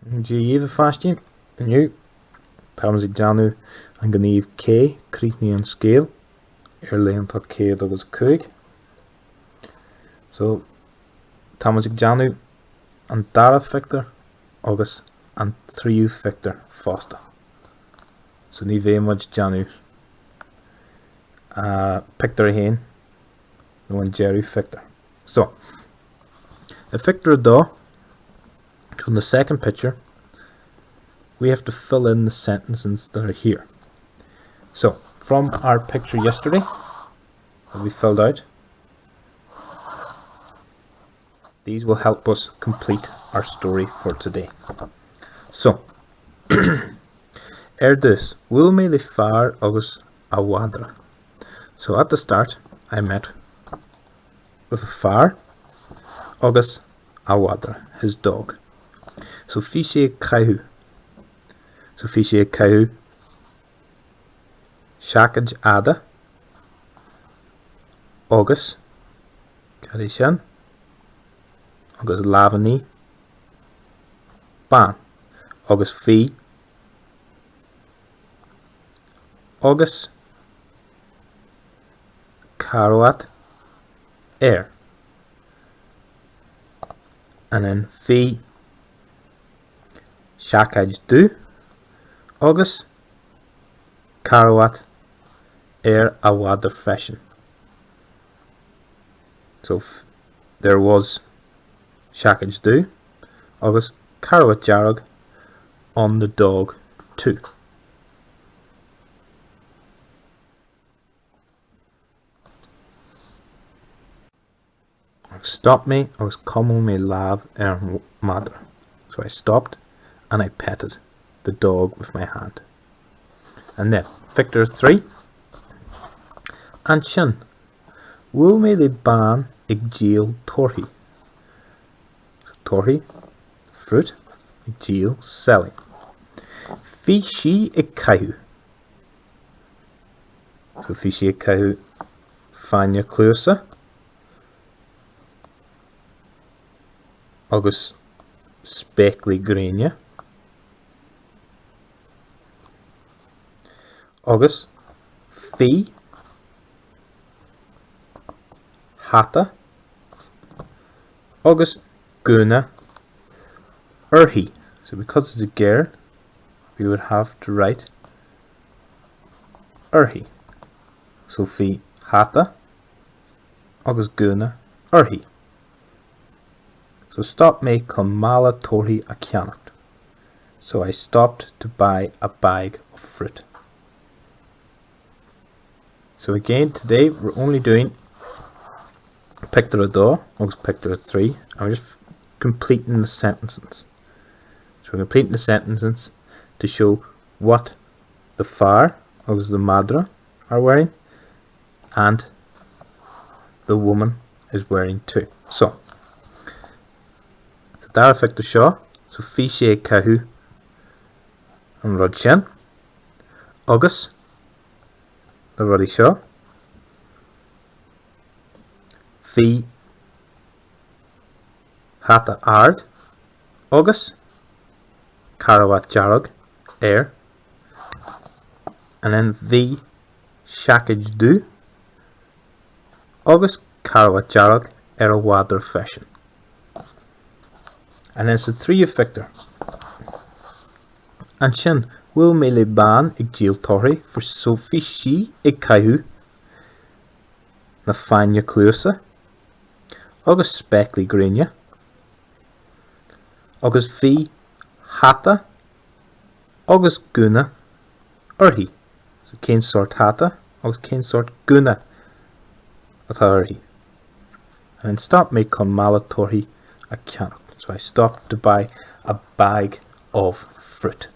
Gaeilge fasting, nu, Thomas Janu, and Gaeilge K, Creepney and Scale, Airland K, that was Coog. So, Thomas Janu, and Dara Victor, August, and 3 Victor Foster. So, ní very much Janu. Victor Hain, the one Jerry Victor. So, a Victor Daw, from the second picture, we have to fill in the sentences that are here. So, from our picture yesterday that we filled out, these will help us complete our story for today. So, dus wil me the far agus a wadra. So at the start, I met with a far agus a wadra, his dog. So fiche kaihu. So fiche kaihu. Shakaj ada. Agus. Karishan. Agus lavani. Ban. Agus fi. Agus. Karoat. Air. And then fi. Shakaj du. Agus. Karoat. Air a water fashion. So there was Shakaj du. Agus. Karoat jarog. On the dog too. Stop me, I was coming me love and mother. So I stopped and I petted the dog with my hand. And then, Victor 3. And shin, will me the ban ig jail torhi. Torhi, fruit, ig jail, selling. Fi she ig kaihu. So fi she ig kaihu, fanya clusa. Agus speckly grania. Agus fi hata. Agus guna urhi. So because it's a girl, we would have to write urhi. So fi hata. Agus guna urhi. So stop me con mala torhi a kianat. So I stopped to buy a bag of fruit. So again, today we're only doing picture a door, or picture 3, and we're just completing the sentences. So we're completing the sentences to show what the far, or the madra, are wearing, and the woman is wearing too. So Dar Victor Shaw, so fiche kahu and Rodshen, August, the Roddy Shaw, Fi Hata Ard, August, Karawat Jarog, Air, and then V Shakaj Du, August, Karawat Jarog, Air Water Fashion. And then it's a 3 Victor. And shin will me ban ig jail torri for Sophie she ig kaihu na fanya clusa. August speckly grania. August fi hata. August guna urhi. So kain sort hata. August kain sort guna at urhi. And then stop me con mala torhi a canok. So I stopped to buy a bag of fruit.